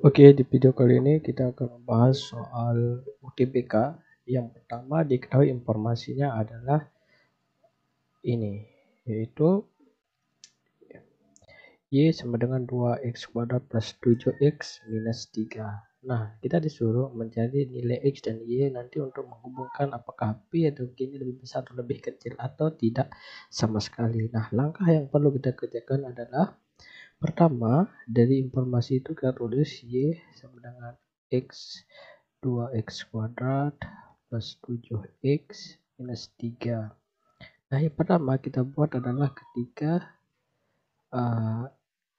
Oke, di video kali ini kita akan membahas soal UTBK. Yang pertama diketahui informasinya adalah ini, yaitu Y sama dengan 2x kuadrat plus 7x minus 3. Nah, kita disuruh mencari nilai X dan Y nanti untuk menghubungkan apakah P atau Q ini lebih besar atau lebih kecil atau tidak sama sekali. Nah, langkah yang perlu kita kerjakan adalah pertama, dari informasi itu kita tulis Y sama dengan X 2x kuadrat plus 7x minus 3. Nah, yang pertama kita buat adalah ketika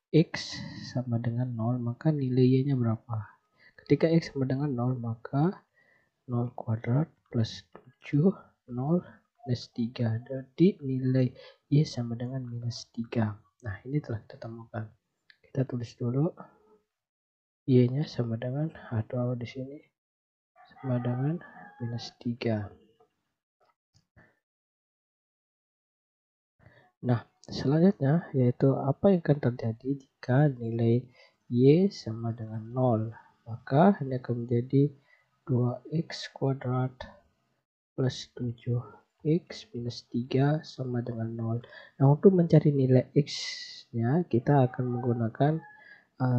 X sama dengan 0, maka nilai Y-nya berapa? Ketika X sama dengan 0, maka 0 kuadrat plus 7, 0 minus 3. Jadi nilai Y sama dengan minus 3. Nah, ini telah kita temukan. Kita tulis dulu Y-nya sama dengan, atau di sini sama dengan minus 3. Nah, selanjutnya yaitu apa yang akan terjadi jika nilai Y sama dengan 0. Maka ini akan menjadi 2x kuadrat plus 7x minus 3 sama dengan 0. Nah, untuk mencari nilai X-nya kita akan menggunakan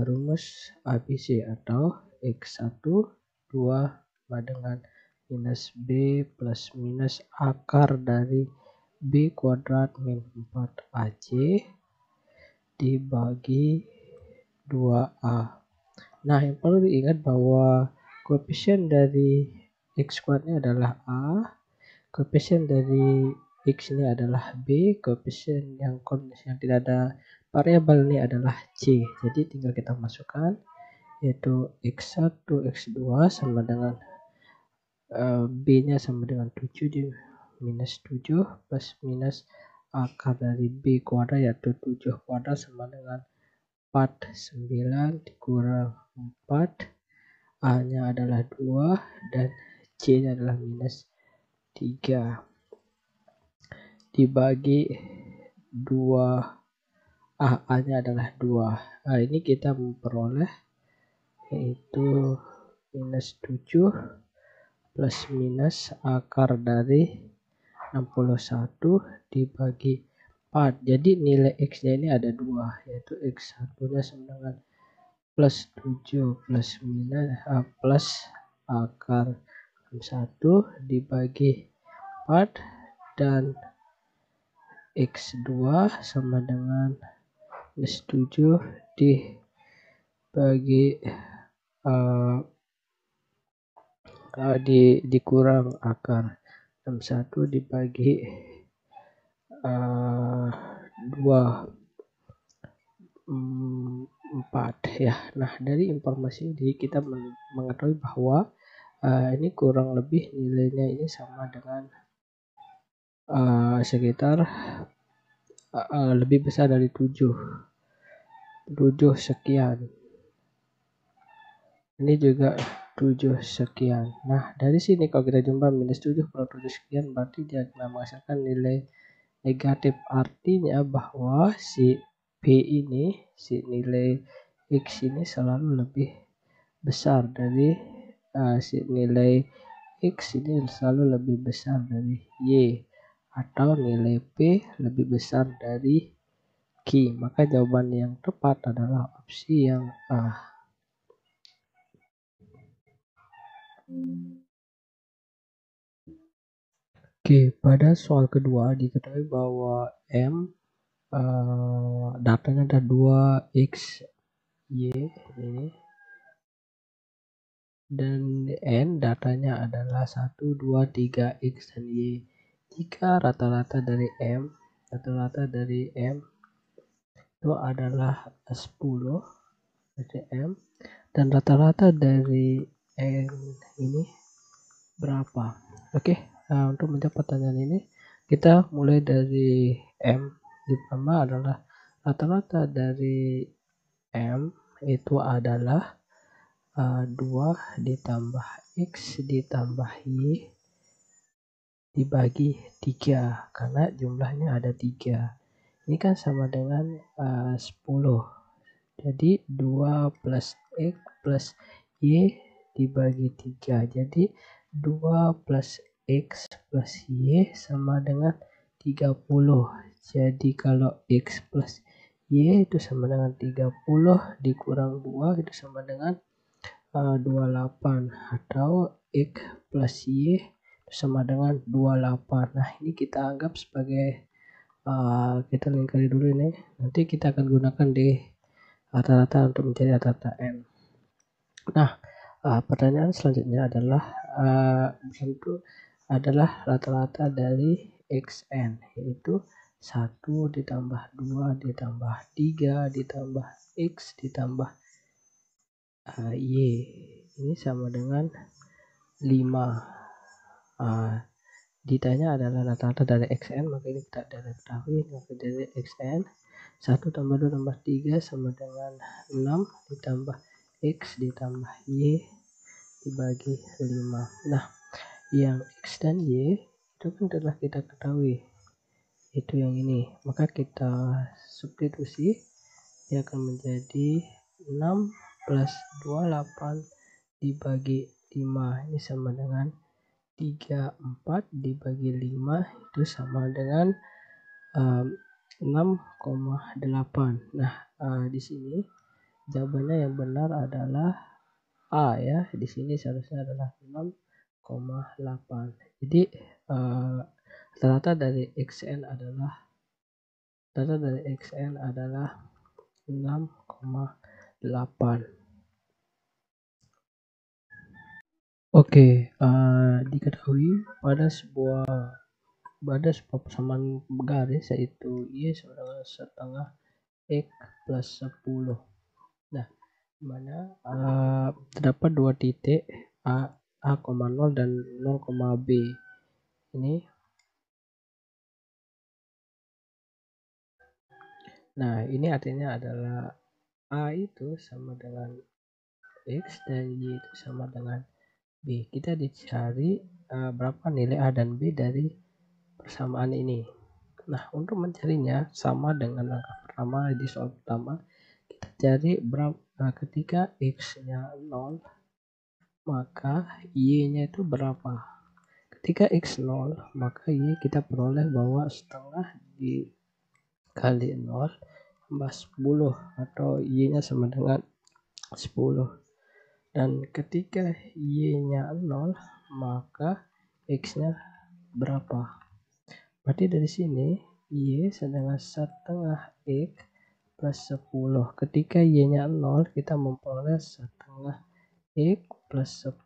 rumus ABC atau X1 2 sama dengan minus B plus minus akar dari B kuadrat min 4AC dibagi 2A. Nah, yang perlu diingat bahwa koefisien dari X kuadratnya adalah A, koefisien dari X ini adalah B, koefisien yang tidak ada variabel ini adalah C. Jadi tinggal kita masukkan, yaitu X1, X2 sama dengan B-nya sama dengan 7 di minus 7 plus minus akar dari B kuadrat yaitu 7 kuadrat sama dengan 9 dikurang 4, A-nya adalah 2 dan C-nya adalah minus 3 dibagi 2, A-nya adalah 2. Nah, ini kita memperoleh yaitu minus 7 plus minus akar dari 61 dibagi 4. Jadi nilai X-nya ini ada 2, yaitu X1-nya sama dengan plus 7 plus minus plus akar 1 dibagi 4 dan X2 sama dengan minus 7 dibagi dikurang akar 61 dibagi 2 4 ya. Nah, dari informasi ini kita mengetahui bahwa ini kurang lebih nilainya ini sama dengan sekitar lebih besar dari 7 sekian. Ini juga 7 sekian. Nah, dari sini kalau kita jumpa minus 7 per 7 sekian berarti dia akan menghasilkan nilai negatif. Artinya bahwa si P ini, si nilai X ini selalu lebih besar dari si nilai X ini selalu lebih besar dari Y, atau nilai P lebih besar dari Q. Maka jawaban yang tepat adalah opsi yang A. Oke, pada soal kedua diketahui bahwa M datanya ada 2x Y ini, dan N datanya adalah 1, 2, 3 X dan Y. Jika rata-rata dari M itu adalah 10 dari M, dan rata-rata dari N ini berapa? Oke, untuk menjawab pertanyaan ini kita mulai dari M. Yang pertama adalah rata-rata dari M itu adalah 2 ditambah X ditambah Y dibagi 3, karena jumlahnya ada 3. Ini kan sama dengan 10. Jadi 2 plus X plus Y dibagi 3. Jadi 2 plus X plus Y sama dengan 30. Jadi kalau X plus Y itu sama dengan 30 dikurang 2 itu sama dengan 28, atau X plus Y sama dengan 28. Nah, ini kita anggap sebagai kita lingkari dulu ini. Nanti kita akan gunakan di rata-rata untuk mencari rata-rata N. Nah, pertanyaan selanjutnya adalah tentu adalah rata-rata dari XN, yaitu 1 ditambah 2 ditambah 3 ditambah X ditambah Y. Ini sama dengan 5. Ditanya adalah rata-rata dari XN, maka ini kita ketahui, maka dari XN 1 tambah 2 tambah 3 sama dengan 6 ditambah X ditambah Y dibagi 5. Nah, yang X dan Y itu kan telah kita ketahui, itu yang ini, maka kita substitusi, dia akan menjadi 6 plus 28 dibagi 5, ini sama dengan 34 dibagi 5 itu sama dengan 6,8. Nah, di sini jawabannya yang benar adalah A ya. Di sini seharusnya adalah 6,8. Jadi rata dari XN adalah 6,8. Oke, diketahui pada sebuah persamaan garis, yaitu Y sama dengan setengah X plus 10. Nah, mana terdapat dua titik A, 0 dan 0, B. Ini. Nah, ini artinya adalah A itu sama dengan X dan Y itu sama dengan B. Kita dicari berapa nilai A dan B dari persamaan ini. Nah, untuk mencarinya sama dengan langkah pertama di soal pertama, kita cari berapa ketika X-nya 0, maka Y-nya itu berapa. Ketika X 0, maka Y kita peroleh bahwa setengah dikali 0 tambah 10, atau Y-nya sama dengan 10. Dan ketika Y-nya 0, maka X-nya berapa? Berarti dari sini Y sama dengan setengah X plus 10. Ketika Y-nya 0, kita memperoleh setengah X plus 10.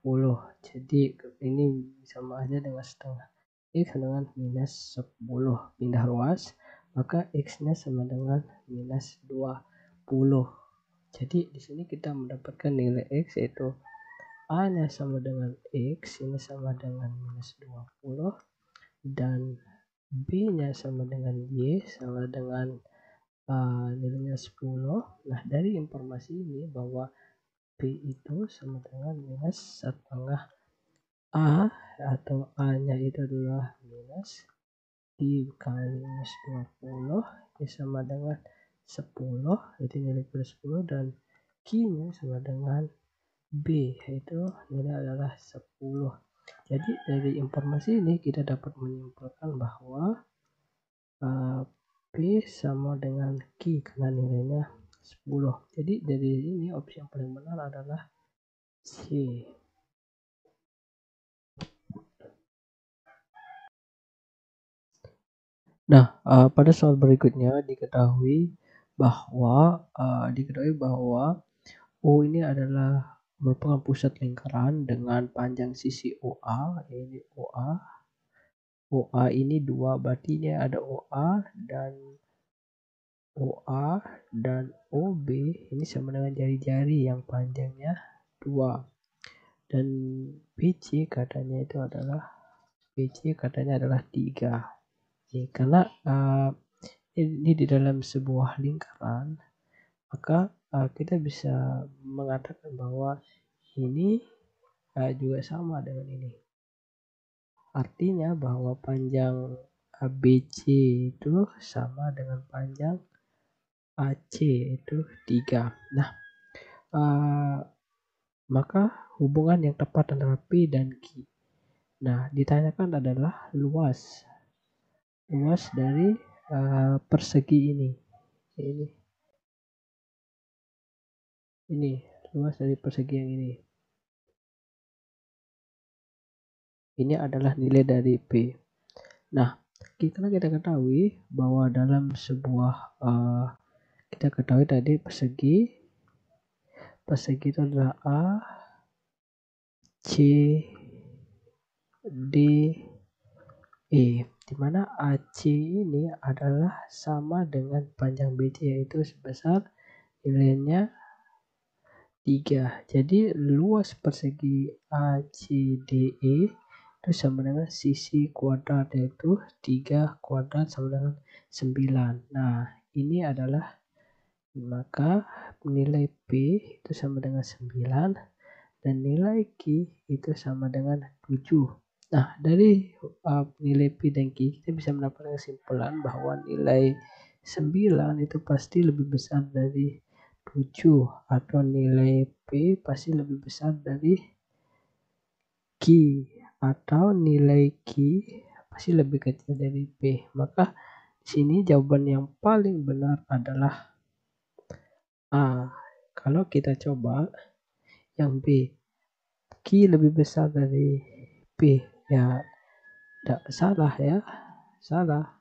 Jadi ini sama aja dengan setengah X dengan minus 10. Pindah ruas, maka X-nya sama dengan minus 20. Jadi di sini kita mendapatkan nilai X, yaitu A-nya sama dengan X, ini sama dengan minus 20, dan B-nya sama dengan Y, sama dengan nilainya 10. Nah, dari informasi ini bahwa B itu sama dengan minus setengah A, atau A-nya itu adalah minus dikali minus 20, ini sama dengan 10, jadi nilai plus 10, dan Q-nya sama dengan B, yaitu nilai adalah 10. Jadi dari informasi ini kita dapat menyimpulkan bahwa B sama dengan Q karena nilainya 10. Jadi dari ini opsi yang paling benar adalah C. Nah, pada soal berikutnya diketahui bahwa O ini adalah merupakan pusat lingkaran dengan panjang sisi OA, ini OA ini 2, berarti ini ada OA dan OB ini sama dengan jari-jari yang panjangnya 2, dan BC katanya adalah 3. Jadi, karena ini di dalam sebuah lingkaran, maka kita bisa mengatakan bahwa ini juga sama dengan ini. Artinya bahwa panjang BC itu sama dengan panjang AC, itu 3. Nah, maka hubungan yang tepat antara P dan Q. Nah, ditanyakan adalah luas dari persegi ini. Ini luas dari persegi yang ini. Ini adalah nilai dari P. Nah, kita ketahui bahwa dalam sebuah kita ketahui tadi persegi itu adalah A, C, D, E, di mana AC ini adalah sama dengan panjang BC, yaitu sebesar nilainya 3. Jadi luas persegi ACDE itu sama dengan sisi kuadrat, yaitu 3 kuadrat sama dengan 9. Nah, ini adalah, maka nilai P itu sama dengan 9 dan nilai Q itu sama dengan 7. Nah, dari nilai P dan Q kita bisa mendapatkan kesimpulan bahwa nilai 9 itu pasti lebih besar dari 7, atau nilai P pasti lebih besar dari Q, atau nilai Q pasti lebih kecil dari P. Maka di sini jawaban yang paling benar adalah A. Kalau kita coba yang B, Q lebih besar dari P, ya tidak salah ya, salah,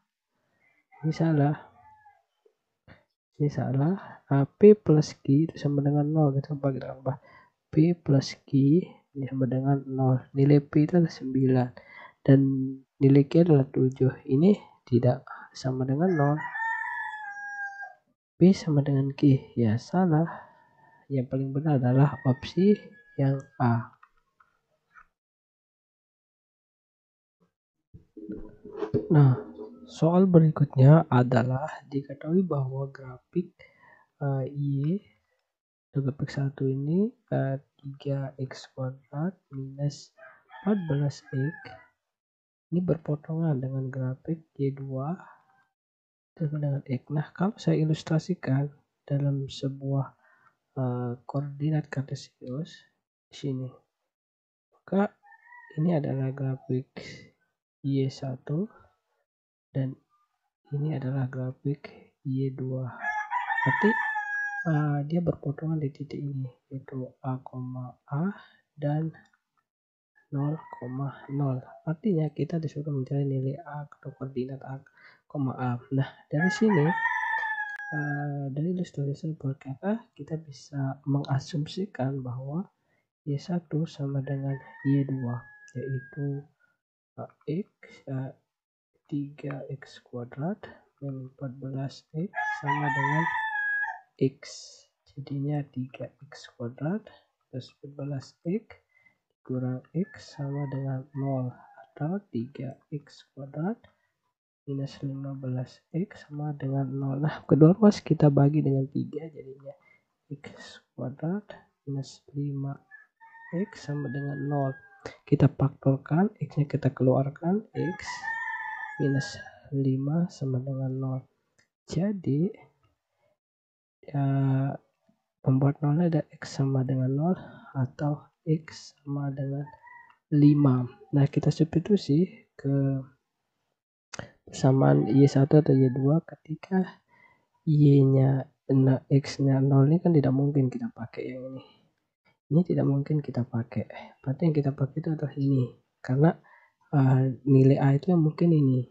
ini salah. Ini salah. P plus Q itu sama dengan 0. Kita bagi tambah P plus Q ini sama dengan 0. Nilai P itu adalah 9 dan nilai Q adalah 7. Ini tidak sama dengan 0. P sama dengan Q, ya salah. Yang paling benar adalah opsi yang A. Nah, soal berikutnya adalah diketahui bahwa grafik Y grafik 1 ini 3x kuadrat minus 14x ini berpotongan dengan grafik Y2 dengan X. Nah, kalau saya ilustrasikan dalam sebuah koordinat kartesius di sini, maka ini adalah grafik Y1 dan ini adalah grafik Y2. Berarti dia berpotongan di titik ini, yaitu A, A dan 0,0. Artinya kita disuruh mencari nilai A atau koordinat A, A. Nah, dari sini dari ilustrasi berkata kita bisa mengasumsikan bahwa Y1 sama dengan Y2, yaitu X 3x kuadrat min 14x sama dengan X. Jadinya 3x kuadrat plus 14x kurang X sama dengan 0, atau 3x kuadrat minus 15x sama dengan 0. Nah, kedua ruas kita bagi dengan 3, jadinya X kuadrat minus 5x sama dengan 0. Kita faktorkan, X nya kita keluarkan, X minus 5 sama dengan 0. Jadi membuat 0 ada X sama dengan 0 atau X sama dengan 5. Nah, kita substitusi ke persamaan Y1 atau Y2 ketika Y-nya X-nya 0 ini kan tidak mungkin kita pakai yang ini. Ini tidak mungkin kita pakai. Berarti yang kita pakai itu adalah ini. Karena nilai A itu yang mungkin ini.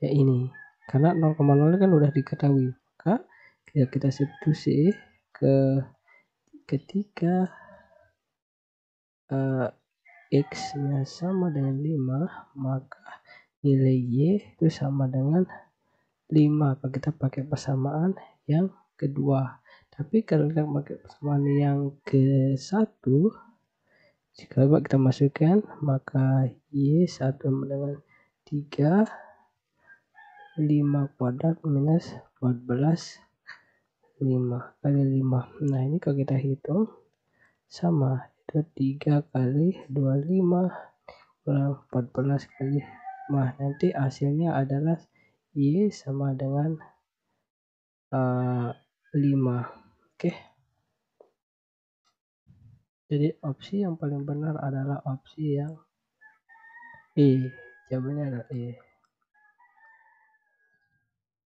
Ya ini. Karena 0,0 kan udah diketahui. Maka kita substitusi ke ketika X-nya sama dengan 5, maka nilai Y itu sama dengan 5. Kalau kita pakai persamaan yang kedua. Tapi kalau kita pakai persamaan yang ke-1, jika kita masukkan, maka Y sama dengan 3 5 kuadrat minus 14 5 kali 5. Nah, ini kalau kita hitung sama, itu 3 kali 25 kurang 14 kali 5. Nanti hasilnya adalah Y sama dengan 5. Oke. Jadi opsi yang paling benar adalah opsi yang E. Jawabannya adalah E.